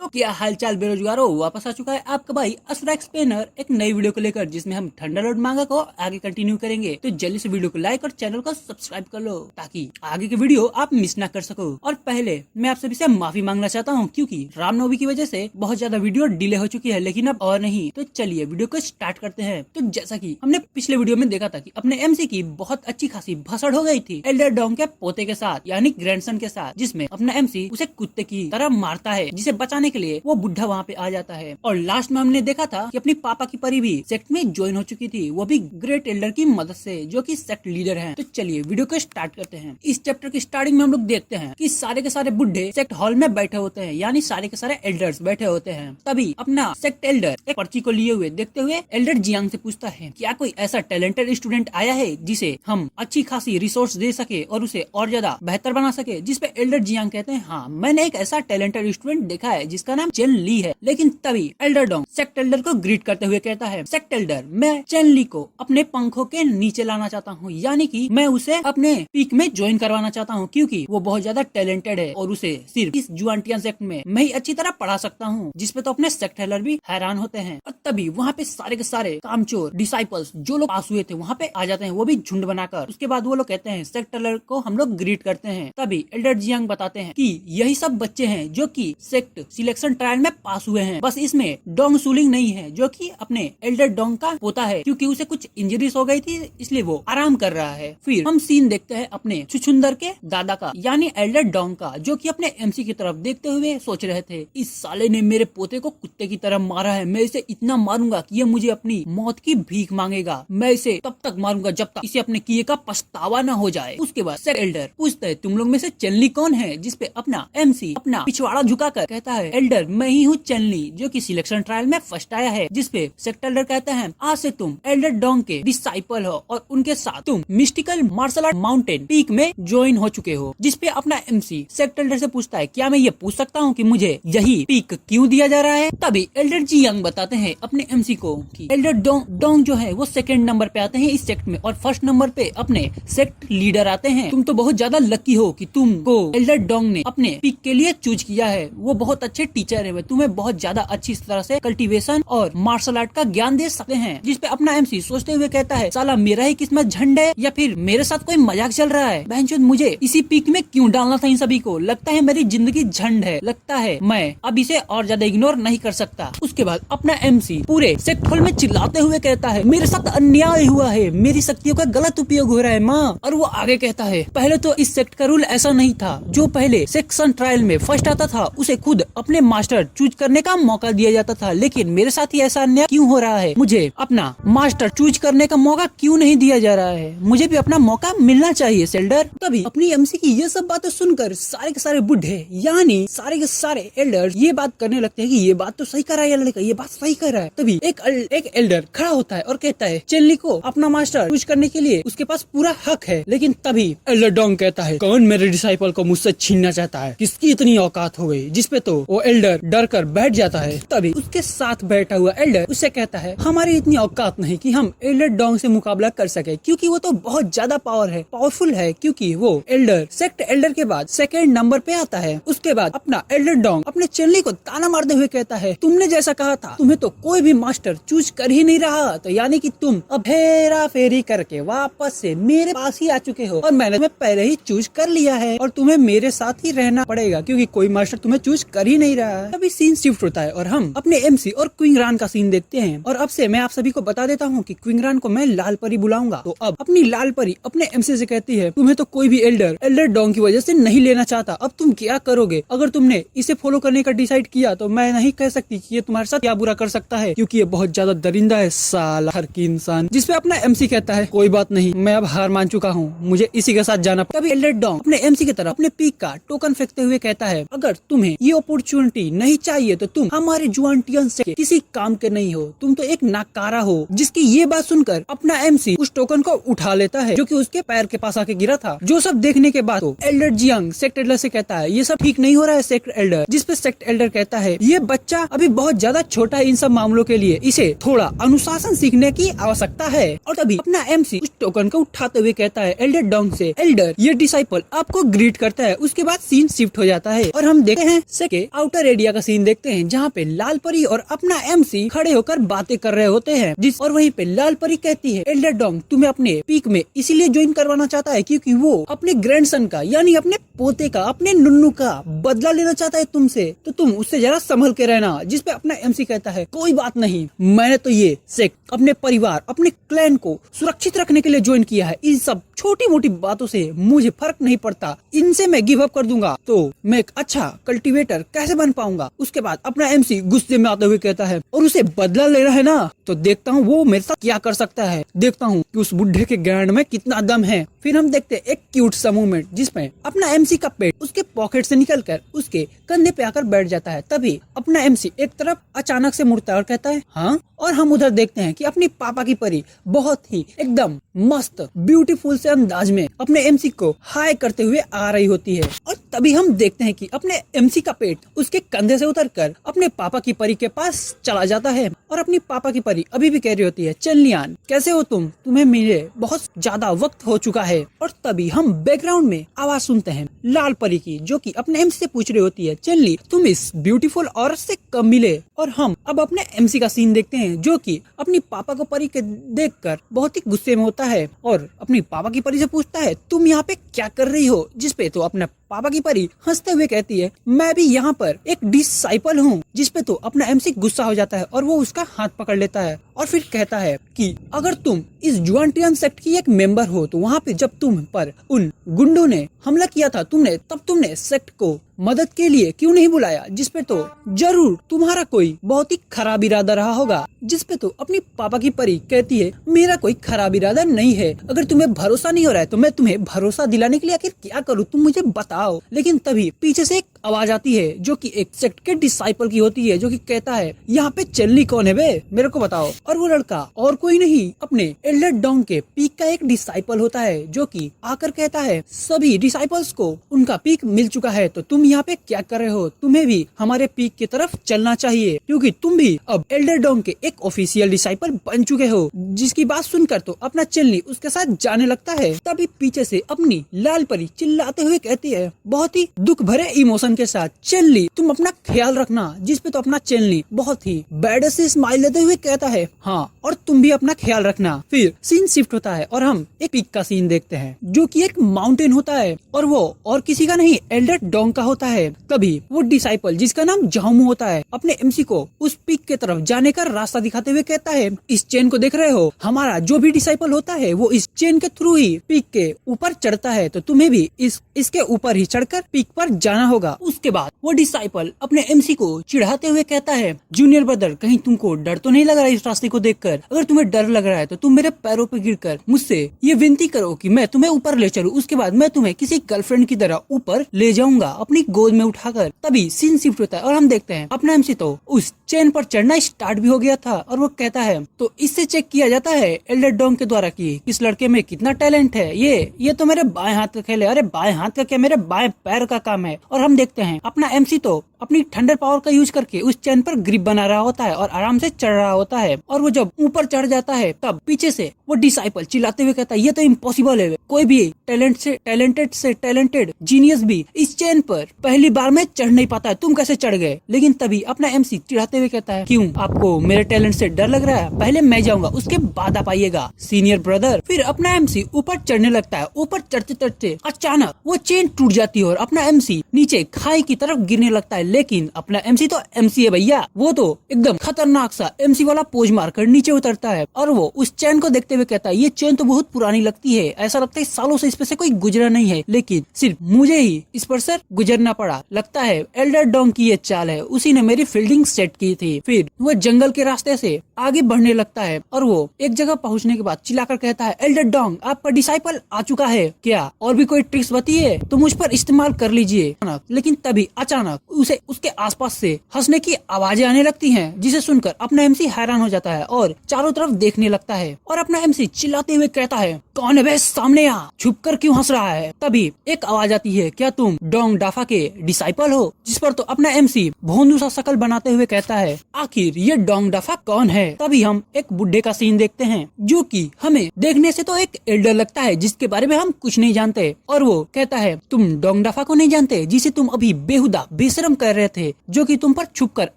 तो क्या हालचाल बेरोजगारों, वापस आ चुका है आपका भाई असुरा एक्सप्लेनर एक नई वीडियो को लेकर, जिसमें हम थंडरलॉर्ड मांगा को आगे कंटिन्यू करेंगे। तो जल्दी से वीडियो को लाइक और चैनल को सब्सक्राइब कर लो ताकि आगे की वीडियो आप मिस ना कर सको। और पहले मैं आप सभी से माफी मांगना चाहता हूँ क्योंकि रामनवमी की वजह से बहुत ज्यादा वीडियो डिले हो चुकी है, लेकिन अब और नहीं। तो चलिए वीडियो को स्टार्ट करते हैं। तो जैसा की हमने पिछले वीडियो में देखा था कि अपने एमसी की बहुत अच्छी खासी भसड़ हो गई थी एल्डर डॉन के पोते के साथ, यानी ग्रैंडसन के साथ, जिसमें अपना एमसी उसे कुत्ते की तरह मारता है, जिसे बचाने के लिए वो बुढ़ा वहाँ पे आ जाता है। और लास्ट में हमने देखा था कि अपनी पापा की परी भी सेक्ट में ज्वाइन हो चुकी थी, वो भी ग्रेट एल्डर की मदद से, जो कि सेक्ट लीडर हैं। तो चलिए वीडियो को स्टार्ट करते हैं। इस चैप्टर की स्टार्टिंग में हम लोग देखते हैं कि सारे के सारे बुढ़े सेक्ट हॉल में बैठे होते हैं, यानी सारे के सारे एल्डर्स बैठे होते हैं। तभी अपना सेक्ट एल्डर एक पर्ची को लिए हुए देखते हुए एल्डर जियांग से पूछता है, क्या कोई ऐसा टैलेंटेड स्टूडेंट आया है जिसे हम अच्छी खासी रिसोर्स दे सके और उसे और ज्यादा बेहतर बना सके? जिसपे एल्डर जियांग कहते हैं, हाँ मैंने एक ऐसा टैलेंटेड स्टूडेंट देखा है जिसका नाम चेन ली है। लेकिन तभी एल्डर डोंग सेक्ट एल्डर को ग्रीट करते हुए कहता है, सेक्ट एल्डर, मैं चेन ली को अपने पंखों के नीचे लाना चाहता हूँ, यानी कि मैं उसे अपने पीक में ज्वाइन करवाना चाहता हूँ, क्योंकि वो बहुत ज्यादा टैलेंटेड है और उसे सिर्फ इस जुआनटियन सेक्ट में मैं ही अच्छी तरह पढ़ा सकता हूँ। जिसपे तो अपने सेक्ट एल्डर भी हैरान होते हैं। और तभी वहाँ पे सारे के सारे कामचोर डिसाइपल्स जो लोग पास हुए थे वहाँ पे आ जाते हैं, वो भी झुंड बनाकर। उसके बाद वो लोग कहते हैं, सेक्ट एल्डर को हम लोग ग्रीट करते हैं। तभी एल्डर जियांग बताते हैं कि यही सब बच्चे हैं जो कि सेक्ट सिलेक्शन ट्रायल में पास हुए हैं, बस इसमें डोंग सुलिंग नहीं है, जो कि अपने एल्डर डोंग का पोता है, क्योंकि उसे कुछ इंजरीज हो गई थी, इसलिए वो आराम कर रहा है। फिर हम सीन देखते हैं अपने छुछुंदर के दादा का, यानी एल्डर डोंग का, जो कि अपने एमसी की तरफ देखते हुए सोच रहे थे, इस साले ने मेरे पोते को कुत्ते की तरह मारा है, मैं इसे इतना मारूंगा कि ये मुझे अपनी मौत की भीख मांगेगा। मैं इसे तब तक मारूंगा जब तक इसे अपने किए का पछतावा न हो जाए। उसके बाद सेक्ट एल्डर पूछता है, तुम लोग में से चेनली कौन है? जिसपे अपना एमसी अपना पिछवाड़ा झुकाकर कहता है, एल्डर मैं ही हूँ चेनली, जो कि सिलेक्शन ट्रायल में फर्स्ट आया है। जिसपे सेक्ट एल्डर कहते हैं, आज से तुम एल्डर डोंग के डिसाइपल हो और उनके साथ तुम mystical martial art mountain peak में ज्वाइन हो चुके हो। जिसपे अपना एमसी सेक्ट एल्डर से पूछता है, क्या मैं ये पूछ सकता हूँ कि मुझे यही पीक क्यों दिया जा रहा है? तभी एल्डर जियांग बताते हैं अपने एमसी को कि एल्डर डोंग जो है वो सेकंड नंबर पे आते हैं इस सेक्ट में, और फर्स्ट नंबर पे अपने सेक्ट लीडर आते हैं। तुम तो बहुत ज्यादा लकी हो कि तुमको एल्डर डोंग ने अपने पीक के लिए चूज किया है। वो बहुत अच्छे टीचर है, तुम्हें बहुत ज्यादा अच्छी तरह से कल्टीवेशन और मार्शल आर्ट का ज्ञान दे सकते हैं। जिसपे अपना एमसी सोचते हुए कहता है, साला मेरा ही किस्मत झंड है या फिर मेरे साथ कोई मजाक चल रहा है? बहनचोद मुझे इसी पीक में क्यों डालना था इन सभी को? लगता है मेरी जिंदगी झंड है, लगता है मैं अब इसे और ज्यादा इग्नोर नहीं कर सकता। उसके बाद अपना एमसी पूरे सेक्ट हॉल में चिल्लाते हुए कहता है, मेरे साथ अन्याय हुआ है, मेरी शक्तियों का गलत उपयोग हो रहा है माँ। और वो आगे कहता है, पहले तो इस सेक्ट का रूल ऐसा नहीं था, जो पहले सेक्शन ट्रायल में फर्स्ट आता था उसे खुद अपने मास्टर चूज करने का मौका दिया जाता था, लेकिन मेरे साथ ही ऐसा अन्याय क्यों हो रहा है? मुझे अपना मास्टर चूज करने का मौका क्यों नहीं दिया जा रहा है? मुझे भी अपना मौका मिलना चाहिए एल्डर। तभी अपनी एमसी की ये सब बातें सुनकर सारे के सारे बुढ़े, यानी सारे के सारे एल्डर ये बात करने लगते हैं कि ये बात तो सही कर रहा है लड़का, ये बात सही कर रहा है। तभी एक एल्डर खड़ा होता है और कहता है, चेनली को अपना मास्टर चूज करने के लिए उसके पास पूरा हक है। लेकिन तभी एल्डर डोंग कहता है, कौन मेरे डिसाइपल को मुझसे छीनना चाहता है? किसकी इतनी औकात हो गई? जिसपे तो वो एल्डर डर कर बैठ जाता है। तभी उसके साथ बैठा हुआ एल्डर उससे कहता है, हमारी इतनी औकात नहीं कि हम एल्डर डोंग से मुकाबला कर सके, क्योंकि वो तो बहुत ज्यादा पावरफुल है, क्योंकि वो एल्डर सेक्ट एल्डर के बाद सेकंड नंबर पे आता है। उसके बाद अपना एल्डर डोंग अपने चेनली को ताना मारते हुए कहता है, तुमने जैसा कहा था तुम्हें तो कोई भी मास्टर चूज कर ही नहीं रहा, तो यानी कि तुम अब हेरा फेरी करके वापस से मेरे पास ही आ चुके हो, और मैंने तुम्हें पहले ही चूज कर लिया है और तुम्हें मेरे साथ ही रहना पड़ेगा, क्योंकि कोई मास्टर तुम्हें चूज कर ही नहीं रहा है। तभी सीन शिफ्ट होता है और हम अपने एमसी और क्विंगरान का सीन देखते हैं। और अब से मैं आप सभी को बता देता हूँ कि क्विंगरान को मैं लाल परी बुलाऊंगा। तो अब अपनी लाल परी अपने एमसी से कहती है, तुम्हें तो कोई भी एल्डर डोंग की वजह से नहीं लेना चाहता, अब तुम क्या करोगे? अगर तुमने इसे फॉलो करने का डिसाइड किया तो मैं नहीं कह सकती कि ये तुम्हारे साथ क्या बुरा कर सकता है, क्योंकि ये बहुत ज्यादा दरिंदा है साला हर की इंसान। जिसपे अपना एमसी कहता है, कोई बात नहीं, मैं अब हार मान चुका हूँ, मुझे इसी के साथ जाना। तभी एल्डर डोंग अपने एमसी की तरफ अपने पीक का टोकन फेंकते हुए कहता है, अगर तुम्हें ये अपॉर्चुनिटी नहीं चाहिए तो तुम हमारे जुआनटियन से किसी काम के नहीं हो, तुम तो एक नाकारा हो। जिसकी ये बात सुनकर अपना एमसी उस टोकन को उठा लेता है, जो कि उसके पैर के पास आके गिरा था। जो सब देखने के बाद तो एल्डर जियांग सेक्ट एल्डर से कहता है, ये सब ठीक नहीं हो रहा है सेक्ट एल्डर। जिसपे सेक्ट एल्डर कहता है, ये बच्चा अभी बहुत ज्यादा छोटा है इन सब मामलों के लिए, इसे थोड़ा अनुशासन सीखने की आवश्यकता है। और तभी अपना एमसी उस टोकन को उठाते हुए कहता है एल्डर डोंग से, एल्डर ये डिसाइपल आपको ग्रीट करता है। उसके बाद सीन शिफ्ट हो जाता है और हम देखते हैं सेके आउटर एरिया का सीन देखते हैं जहाँ पे लाल परी और अपना MC खड़े होकर बातें कर रहे होते हैं और वहीं पे लाल परी कहती है एल्डर डोंग तुम्हें अपने पीक में इसीलिए ज्वाइन करवाना चाहता है क्योंकि वो अपने ग्रैंडसन का यानी अपने पोते का अपने नुन्नू का बदला लेना चाहता है तुमसे, तो तुम उससे जरा संभल के रहना। जिस पे अपना MC कहता है कोई बात नहीं, मैंने तो ये सेक्ट अपने परिवार अपने क्लैन को सुरक्षित रखने के लिए ज्वाइन किया है, इन सब छोटी मोटी बातों से मुझे फर्क नहीं पड़ता, इनसे मैं गिव अप कर दूंगा तो मैं एक अच्छा कल्टीवेटर कैसे बन पाऊंगा। उसके बाद अपना MC गुस्से में आते हुए कहता है और उसे बदला लेना है ना तो देखता हूँ वो मेरे साथ क्या कर सकता है, देखता हूँ कि उस बुढ़े के ग्रैंड में कितना दम है। फिर हम देखते हैं एक क्यूट सा मूवमेंट जिसमें अपना MC का पेट उसके पॉकेट से निकलकर उसके कंधे पे आकर बैठ जाता है। तभी अपना MC एक तरफ अचानक से मुड़ता है और कहता है हाँ, और हम उधर देखते हैं कि अपनी पापा की परी बहुत ही एकदम मस्त ब्यूटीफुल से अंदाज में अपने MC को हाय करते हुए आ रही होती है। और तभी हम देखते हैं कि अपने MC का पेट उसके कंधे से उतरकर अपने पापा की परी के पास चला जाता है और अपनी पापा की परी अभी भी कह रही होती है चनलियान कैसे हो तुम, तुम्हें मिले बहुत ज्यादा वक्त हो चुका है। और तभी हम बैकग्राउंड में आवाज सुनते हैं लाल परी की जो कि अपने MC से पूछ रही होती है चनली तुम इस ब्यूटीफुल औरत से कब मिले। और हम अब अपने MC का सीन देखते हैं जो कि अपनी पापा को परी के देखकर बहुत ही गुस्से में होता है और अपनी पापा की परी से पूछता है तुम यहाँ पे क्या कर रही हो, जिस पे तो अपना पापा की परी हंसते हुए कहती है मैं भी यहाँ पर एक डिसाइपल हूँ। जिस पे तो अपना MC गुस्सा हो जाता है और वो उसका हाथ पकड़ लेता है और फिर कहता है कि अगर तुम इस जुआनटियन सेक्ट की एक मेंबर हो तो वहाँ पे जब तुम पर उन गुंडों ने हमला किया था तब तुमने सेक्ट को मदद के लिए क्यों नहीं बुलाया, जिस पे तो जरूर तुम्हारा कोई बहुत ही खराब इरादा रहा होगा। जिस पे तो अपनी पापा की परी कहती है मेरा कोई खराब इरादा नहीं है, अगर तुम्हें भरोसा नहीं हो रहा है तो मैं तुम्हें भरोसा दिलाने के लिए आखिर क्या करूँ तुम मुझे बताओ। लेकिन तभी पीछे से एक आवाज आती है जो कि एक सेक्ट के डिसाइपल की होती है जो कि कहता है यहाँ पे चनली कौन है बे, मेरे को बताओ। और वो लड़का और कोई नहीं अपने एल्डर डोंग के पीक का एक डिसाइपल होता है जो कि आकर कहता है सभी डिसाइपल्स को उनका पीक मिल चुका है तो तुम यहाँ पे क्या कर रहे हो, तुम्हें भी हमारे पीक की तरफ चलना चाहिए क्योंकि तुम भी अब एल्डर डोंग के एक ऑफिशियल डिसाइपल बन चुके हो। जिसकी बात सुनकर तो अपना चनली उसके साथ जाने लगता है। तभी पीछे से अपनी लाल परी चिल्लाते हुए कहती है बहुत ही दुख भरे इमोशन के साथ चनली तुम अपना ख्याल रखना। जिस पे तो अपना चनली बहुत ही बैड से स्माइल लेते हुए कहता है हाँ और तुम भी अपना ख्याल रखना। फिर सीन शिफ्ट होता है और हम एक पीक का सीन देखते हैं जो कि एक माउंटेन होता है और वो और किसी का नहीं एल्डर डोंग का होता है। तभी वो डिसाइपल जिसका नाम जामू होता है अपने MC को उस पीक के तरफ जाने का रास्ता दिखाते हुए कहता है इस चेन को देख रहे हो, हमारा जो भी डिसाइपल होता है वो इस चेन के थ्रू ही पीक के ऊपर चढ़ता है तो तुम्हें भी इसके ऊपर ही चढ़कर पीक पर जाना होगा। उसके बाद वो डिसाइपल अपने MC को चिढ़ाते हुए कहता है जूनियर ब्रदर कहीं तुमको डर तो नहीं लग रहा इस रास्ते को देखकर, अगर तुम्हें डर लग रहा है तो तुम मेरे पैरों पे गिरकर मुझसे ये विनती करो कि मैं तुम्हें ऊपर ले चलूं, उसके बाद मैं तुम्हें किसी गर्लफ्रेंड की तरह ऊपर ले जाऊंगा अपनी गोद में उठाकर। तभी सीन शिफ्ट होता है और हम देखते हैं अपना MC तो उस चेन पर चढ़ना स्टार्ट भी हो गया था और वो कहता है तो इससे चेक किया जाता है एल्डर डोंग के द्वारा कि इस लड़के में कितना टैलेंट है, ये तो मेरे बाएं हाथ का खेल है, अरे बाएं हाथ का क्या मेरे बाएं पैर का काम है। और हम देखते हैं अपना MC तो अपनी थंडर पावर का यूज करके उस चेन पर ग्रिप बना रहा होता है और आराम से चढ़ रहा होता है। और वो जब ऊपर चढ़ जाता है तब पीछे से वो डिसाइपल चिल्लाते हुए कहता है ये तो इम्पॉसिबल है, कोई भी टैलेंटेड से टैलेंटेड जीनियस भी इस चेन पर पहली बार में चढ़ नहीं पाता है, तुम कैसे चढ़ गए। लेकिन तभी अपना MC चिढ़ाते हुए कहता है क्यों आपको मेरे टैलेंट से डर लग रहा है, पहले मैं जाऊंगा उसके बाद आप आइएगा सीनियर ब्रदर। फिर अपना MC ऊपर चढ़ने लगता है। ऊपर चढ़ते चढ़ते अचानक वो चेन टूट जाती है और अपना MC नीचे खाई की तरफ गिरने लगता है। लेकिन अपना MC तो MC है भैया, वो तो एकदम खतरनाक सा MC वाला पोज मारकर नीचे उतरता है और वो उस चेन को देखते हुए कहता है ये चेन तो बहुत पुरानी लगती है, ऐसा लगता है सालों से इस पे से कोई गुजरा नहीं है, लेकिन सिर्फ मुझे ही इस पर से गुजरना पड़ा, लगता है एल्डर डोंग की ये चाल है, उसी ने मेरी फील्डिंग सेट की थी। फिर वो जंगल के रास्ते से आगे बढ़ने लगता है और वो एक जगह पहुंचने के बाद चिल्लाकर कहता है एल्डर डोंग आपका डिसाइपल आ चुका है, क्या और भी कोई ट्रिक्स बताइए तो मुझ पर इस्तेमाल कर लीजिए। लेकिन तभी अचानक उसे उसके आसपास से हंसने की आवाजें आने लगती हैं जिसे सुनकर अपना MC हैरान हो जाता है और चारों तरफ देखने लगता है और अपना MC चिल्लाते हुए कहता है कौन है बे सामने आ, छुप कर क्यों हंस रहा है। तभी एक आवाज आती है क्या तुम डोंग डाफा के डिसाइपल हो, जिस पर तो अपना MC भोंदू सा शकल बनाते हुए कहता है आखिर ये डोंग डाफा कौन है। तभी हम एक बुढ़े का सीन देखते हैं जो कि हमें देखने से तो एक एल्डर लगता है जिसके बारे में हम कुछ नहीं जानते और वो कहता है तुम डोंग डाफा को नहीं जानते जिसे तुम अभी बेहुदा बेशरम कर कर रहे थे, जो कि तुम पर छुपकर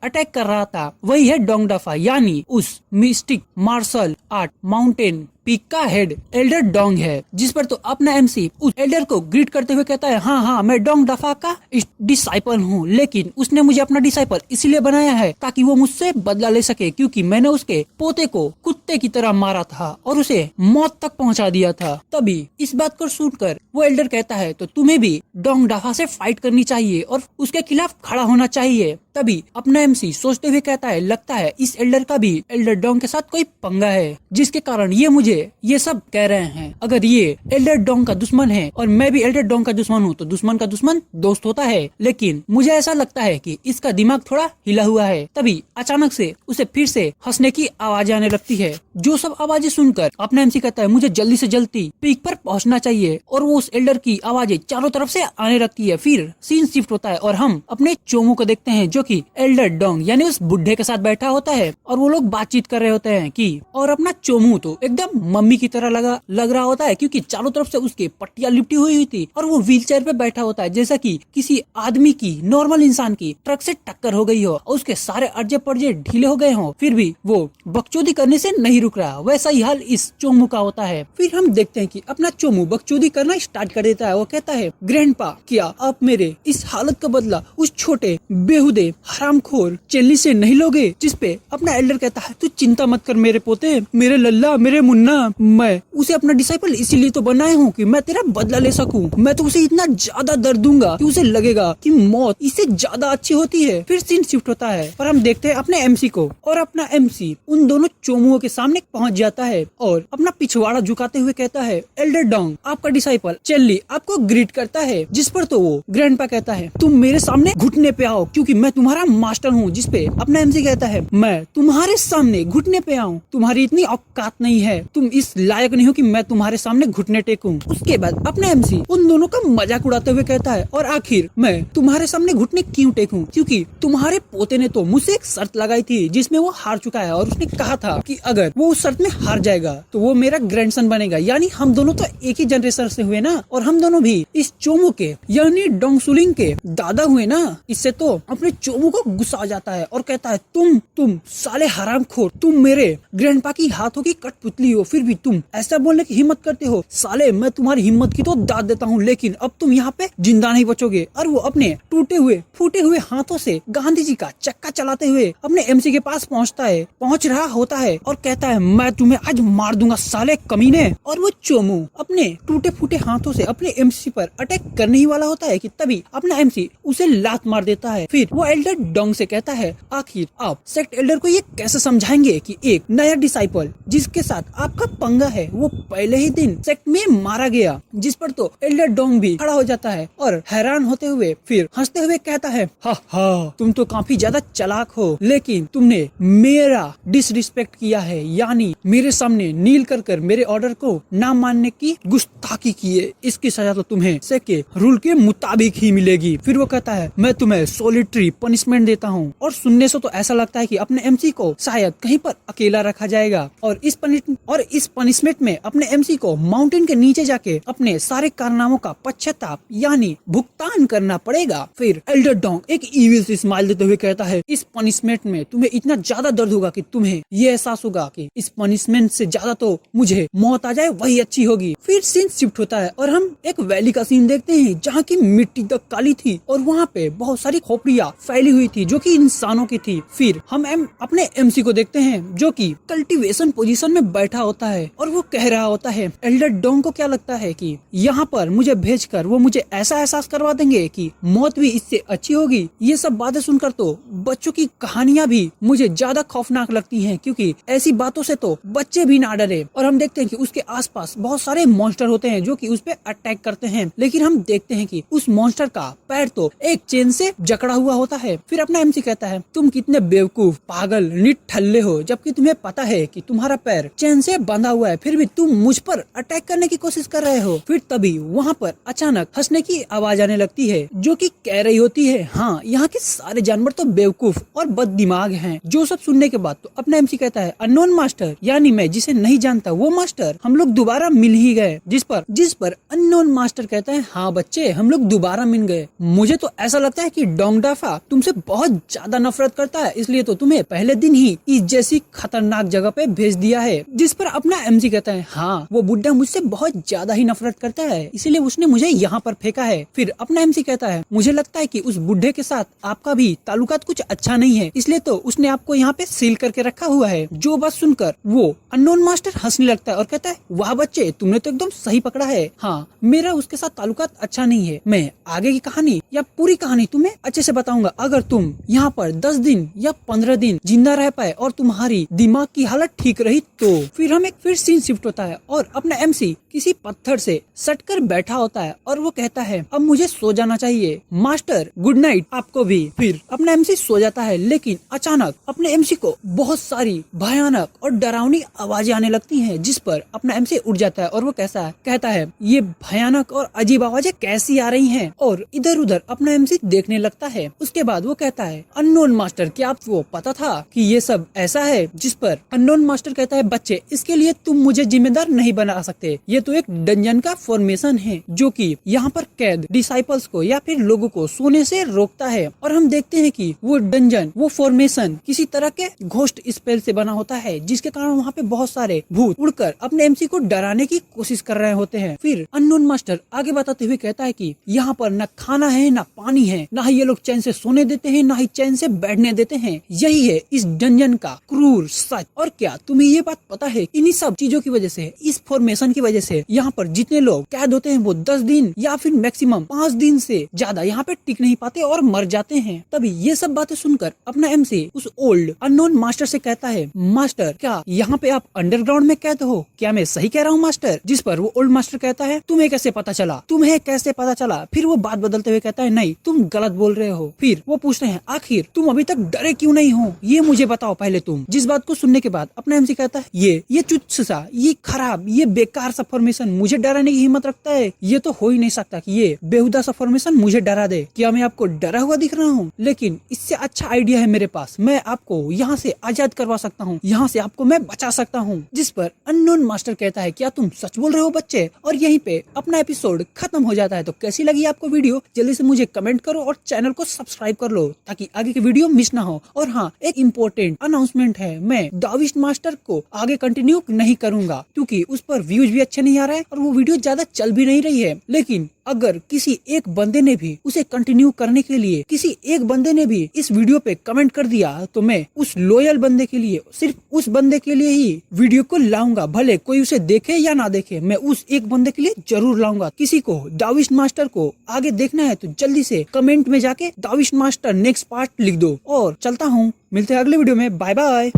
अटैक कर रहा था, वही है डोंगडाफा, यानी उस mystic martial art mountain peak का हेड एल्डर डोंग है, जिस पर तो अपना एमसी उस एल्डर को ग्रीट करते हुए कहता है, हाँ हाँ मैं डोंगडाफा का डिसाइपल हूँ, लेकिन उसने मुझे अपना डिसाइपल इसीलिए बनाया है ताकि वो मुझसे बदला ले सके, क्योंकि मैंने उसके पोते को कुत्ते की तरह मारा था और उसे मौत तक पहुँचा दिया था। तभी इस बात को सुनकर वो एल्डर कहता है, तो तुम्हें भी डोंगडाफा से फाइट करनी चाहिए और उसके खिलाफ खड़ा होना चाहिए। तभी अपना एमसी सोचते हुए कहता है, लगता है इस एल्डर का भी एल्डर डोंग के साथ कोई पंगा है, जिसके कारण ये मुझे ये सब कह रहे हैं। अगर ये एल्डर डोंग का दुश्मन है और मैं भी एल्डर डोंग का दुश्मन हूँ, तो दुश्मन का दुश्मन दोस्त होता है। लेकिन मुझे ऐसा लगता है कि इसका दिमाग थोड़ा हिला हुआ है। तभी अचानक से उसे फिर से हंसने की आवाज आने लगती है, जो सब आवाजें सुनकर अपना एमसी कहता है, मुझे जल्दी से जल्दी पीक पर पहुंचना चाहिए। और वो उस एल्डर की आवाजें चारों तरफ से आने लगती है। फिर सीन शिफ्ट होता है और हम अपने चोमू को देखते हैं, जो कि एल्डर डोंग यानी उस बुढ़े के साथ बैठा होता है और वो लोग बातचीत कर रहे होते हैं कि, और अपना चोमू तो एकदम मम्मी की तरह लग रहा होता है, क्योंकि चारों तरफ से उसके पट्टियां लिपटी हुई थी और वो व्हील चेयर पे बैठा होता है, जैसा कि किसी आदमी की, नॉर्मल इंसान की ट्रक से टक्कर हो गई हो और उसके सारे अर्जे पर्जे ढीले हो गए हो, फिर भी वो बकचोदी करने से नहीं रुक रहा। वैसा ही हाल इस चोमू का होता है। फिर हम देखते हैं कि अपना चोमू बकचोदी करना स्टार्ट कर देता है। वो कहता है, ग्रैंडपा, क्या आप मेरे इस हालत का बदला उस छोटे बेहुदे हरामखोर चेल्ली से नहीं लोगे? जिस पे अपना एल्डर कहता है, तू चिंता मत कर मेरे पोते, मेरे लल्ला, मेरे मुन्ना, मैं उसे अपना डिसाइपल इसीलिए तो बनाया हूँ कि मैं तेरा बदला ले सकूं। मैं तो उसे इतना ज्यादा दर्द दूंगा कि उसे लगेगा कि मौत इससे ज्यादा अच्छी होती है। फिर सीन शिफ्ट होता है और हम देखते हैं अपने एमसी को, और अपना एमसी उन दोनों चोमुओं के सामने पहुंच जाता है और अपना पिछवाड़ा झुकाते हुए कहता है, एल्डर डोंग, आपका डिसाइपल चेल्ली आपको ग्रीट करता है। जिस पर तो वो ग्रैंडपा कहता है, तुम मेरे सामने घुटने पे आओ क्योंकि मैं तुम्हारा मास्टर हूँ। जिस पे अपना एमसी कहता है, मैं तुम्हारे सामने घुटने पे आऊँ? तुम्हारी इतनी औकात नहीं है, तुम इस लायक नहीं हो कि मैं तुम्हारे सामने घुटने टेकूं। उसके बाद अपना एमसी उन दोनों का मजाक उड़ाते हुए कहता है, और आखिर मैं तुम्हारे सामने घुटने क्यों टेकूं? क्योंकि तुम्हारे पोते ने तो मुझसे एक शर्त लगाई थी जिसमें वो हार चुका है, और उसने कहा था कि अगर वो उस शर्त में हार जाएगा तो वो मेरा ग्रैंडसन बनेगा। यानी हम दोनों तो एक ही जनरेशन से हुए ना, और हम दोनों भी इस चोमू के यानी डोंगसुलिंग के दादा हुए ना। इससे तो अपने चोमू को गुस्सा आ जाता है और कहता है, तुम साले हरामखोर, तुम मेरे ग्रैंडपा की हाथों की कठपुतली हो, फिर भी तुम ऐसा बोलने की हिम्मत करते हो। साले, मैं तुम्हारी हिम्मत की तो दाद देता हूँ, लेकिन अब तुम यहाँ पे जिंदा नहीं बचोगे। और वो अपने टूटे हुए फूटे हुए हाथों से गांधी जी का चक्का चलाते हुए अपने एमसी के पास पहुँच रहा होता है और कहता है, मैं तुम्हें आज मार दूंगा साले कमीने। और वो चोमू अपने टूटे फूटे हाथों से अपने एमसी पर अटैक करने ही वाला होता है कि तभी अपना एमसी उसे लात मार देता है। फिर वो एल्डर डोंग से कहता है, आखिर आप सेक्ट एल्डर को ये कैसे समझाएंगे कि एक नया डिसाइपल जिसके साथ आपका पंगा है वो पहले ही दिन सेक्ट में मारा गया? जिस पर तो एल्डर डोंग भी खड़ा हो जाता है और हैरान होते हुए फिर हंसते हुए कहता है, हा हा, तुम तो काफी ज्यादा चालाक हो, लेकिन तुमने मेरा डिसरिस्पेक्ट किया है, यानी मेरे सामने नील कर मेरे ऑर्डर को ना मानने की गुस्ताखी की है। इसकी सजा तो तुम्हें सेक्ट के रूल के मुताबिक ही मिलेगी। फिर वो कहता है, मैं तुम्हें सॉलिटरी पनिशमेंट देता हूँ। और सुनने से तो ऐसा लगता है कि अपने एमसी को शायद कहीं पर अकेला रखा जाएगा, और इस पनिशमेंट में अपने एमसी को माउंटेन के नीचे जाके अपने सारे कारनामों का पश्चाताप यानी भुगतान करना पड़ेगा। फिर एल्डर डोंग एक इविल सी स्माइल देते हुए कहता है, इस पनिशमेंट में तुम्हें इतना ज्यादा दर्द होगा कि तुम्हें ये एहसास होगा कि इस पनिशमेंट से ज्यादा तो मुझे मौत आ जाए वही अच्छी होगी। फिर सीन शिफ्ट होता है और हम एक वैली का सीन देखते हैं जहाँ की मिट्टी तक काली थी और वहाँ पे बहुत सारी खोपड़ियाँ फैली हुई थी जो कि इंसानों की थी। फिर हम अपने एमसी को देखते हैं जो कि कल्टीवेशन पोजीशन में बैठा होता है और वो कह रहा होता है, एल्डर डोंग को क्या लगता है कि यहाँ पर मुझे भेजकर वो मुझे ऐसा एहसास करवा देंगे कि मौत भी इससे अच्छी होगी। ये सब बातें सुनकर तो बच्चों की कहानियां भी मुझे ज्यादा खौफनाक लगती हैं, क्योंकि ऐसी बातों से तो बच्चे भी ना डरे। और हम देखते हैं कि उसके आसपास बहुत सारे मॉन्स्टर होते हैं जो कि उस पे अटैक करते हैं, लेकिन हम देखते हैं कि उस मॉन्स्टर का पैर तो एक चेन से जकड़ा हुआ होता है। फिर अपना एमसी कहता है, तुम कितने बेवकूफ, पागल, निठल्ले हो, जबकि तुम्हें पता है कि तुम्हारा पैर चेन से बंधा हुआ है, फिर भी तुम मुझ पर अटैक करने की कोशिश कर रहे हो। फिर तभी वहाँ पर अचानक हंसने की आवाज आने लगती है, जो कि कह रही होती है, हाँ यहाँ के सारे जानवर तो बेवकूफ और बददिमाग हैं। जो सब सुनने के बाद तो अपना एमसी कहता है, अननोन मास्टर यानी मैं जिसे नहीं जानता वो मास्टर, हम लोग दोबारा मिल ही गए। जिस पर अननोन मास्टर कहता है, हाँ बच्चे हम लोग दोबारा मिल गए। मुझे तो ऐसा लगता है कि डोंगडाफा तुमसे बहुत ज्यादा नफरत करता है, इसलिए तो तुम्हें पहले दिन ही इस जैसी खतरनाक जगह पे भेज दिया है। जिस पर अपना एमसी कहता है, हाँ वो बुड्ढा मुझसे बहुत ज्यादा ही नफरत करता है, इसलिए उसने मुझे यहाँ पर फेंका है। फिर अपना एमसी कहता है, मुझे लगता है कि उस बुड्ढे के साथ आपका भी ताल्लुकात कुछ अच्छा नहीं है, इसलिए तो उसने आपको यहाँ पे सील करके रखा हुआ है। जो बात सुनकर वो अननोन मास्टर हंसने लगता है और कहता है, वाह बच्चे तुमने तो एकदम सही पकड़ा है। हाँ मेरा उसके साथ ताल्लुकात अच्छा नहीं है, मैं आगे की कहानी या पूरी कहानी तुम्हें अच्छे से बताऊंगा अगर तुम यहाँ पर 10 दिन या 15 दिन जिंदा रह पाए और तुम्हारी दिमाग की हालत ठीक रही तो। फिर सीन शिफ्ट होता है और अपना एमसी किसी पत्थर से सटकर बैठा होता है और वो कहता है, अब मुझे सो जाना चाहिए, मास्टर गुड नाइट आपको भी। फिर अपना एमसी सो जाता है, लेकिन अचानक अपने एमसी को बहुत सारी भयानक और डरावनी आवाजें आने लगती हैं, जिस पर अपना एमसी उठ जाता है और वो कहता है ये भयानक और अजीब आवाजें कैसी आ रही हैं, और इधर उधर अपना एमसी देखने लगता है। उसके बाद वो कहता है, अननोन मास्टर क्या आपको पता था कि ये सब ऐसा है? जिस पर अननोन मास्टर कहता है, बच्चे इसके लिए तुम मुझे जिम्मेदार नहीं बना सकते, ये तो एक डंजन का फॉर्मेशन है जो कि यहाँ पर कैद डिसाइपल्स को या फिर लोगों को सोने से रोकता है। और हम देखते हैं कि वो डंजन वो फॉर्मेशन किसी तरह के घोस्ट स्पेल से बना होता है, जिसके कारण वहाँ पे बहुत सारे भूत उड़कर अपने एमसी को डराने की कोशिश कर रहे होते हैं। फिर अननोन मास्टर आगे बताते हुए कहता है कि यहाँ पर न खाना है न पानी है, न ही ये लोग चैन से सोने देते हैं न ही चैन से बैठने देते हैं। यही है इस डंजन का क्रूर सच। और क्या तुम्हें ये बात पता है, इन्हीं सब चीजों की वजह से, इस फॉर्मेशन की वजह से यहाँ पर जितने लोग कैद होते हैं वो 10 दिन या फिर मैक्सिमम 5 दिन से ज्यादा यहाँ पे टिक नहीं पाते और मर जाते हैं। तभी ये सब बातें सुनकर अपना एमसी उस ओल्ड अननोन मास्टर से कहता है, मास्टर क्या यहाँ पे आप अंडरग्राउंड में कैद हो? क्या मैं सही कह रहा हूँ मास्टर? जिस पर वो ओल्ड मास्टर कहता है, तुम्हें कैसे पता चला? फिर वो बात बदलते हुए कहता है, नहीं तुम गलत बोल रहे हो। फिर वो पूछते हैं, आखिर तुम अभी तक डरे क्यों नहीं हो, ये मुझे बताओ पहले तुम। जिस बात को सुनने के बाद अपना एमसी कहता है, ये तुच्छ सा, ये खराब, ये बेकार सा फॉर्मेशन मुझे डराने की हिम्मत रखता है? ये तो हो ही नहीं सकता कि ये बेहुदा सा फॉर्मेशन मुझे डरा दे। क्या मैं आपको डरा हुआ दिख रहा हूँ? लेकिन इससे अच्छा आइडिया है मेरे पास, मैं आपको यहाँ से आजाद करवा सकता हूँ, यहाँ से आपको मैं बचा सकता हूँ। जिस पर अननोन मास्टर कहता है, क्या तुम सच बोल रहे हो बच्चे? और यहीं पे अपना एपिसोड खत्म हो जाता है। तो कैसी लगी आपको वीडियो, जल्दी से मुझे कमेंट करो और चैनल को सब्सक्राइब कर लो ताकि आगे की वीडियो मिस ना हो। और हाँ, एक इम्पोर्टेंट अनाउंसमेंट है, मैं दाविश मास्टर को आगे कंटिन्यू नहीं करूंगा क्योंकि उस पर व्यूज भी अच्छे नहीं आ रहे हैं और वो वीडियो ज्यादा चल भी नहीं रही है। लेकिन अगर किसी एक बंदे ने भी उसे कंटिन्यू करने के लिए, किसी एक बंदे ने भी इस वीडियो पे कमेंट कर दिया तो मैं उस लॉयल बंदे के लिए, सिर्फ उस बंदे के लिए ही वीडियो को लाऊंगा। भले कोई उसे देखे या ना देखे, मैं उस एक बंदे के लिए जरूर लाऊंगा। किसी को दाविश मास्टर को आगे देखना है तो जल्दी से कमेंट में जाके दाविश मास्टर नेक्स्ट पार्ट लिख दो। और चलता हूँ, मिलते हैं अगले वीडियो में, बाय बाय।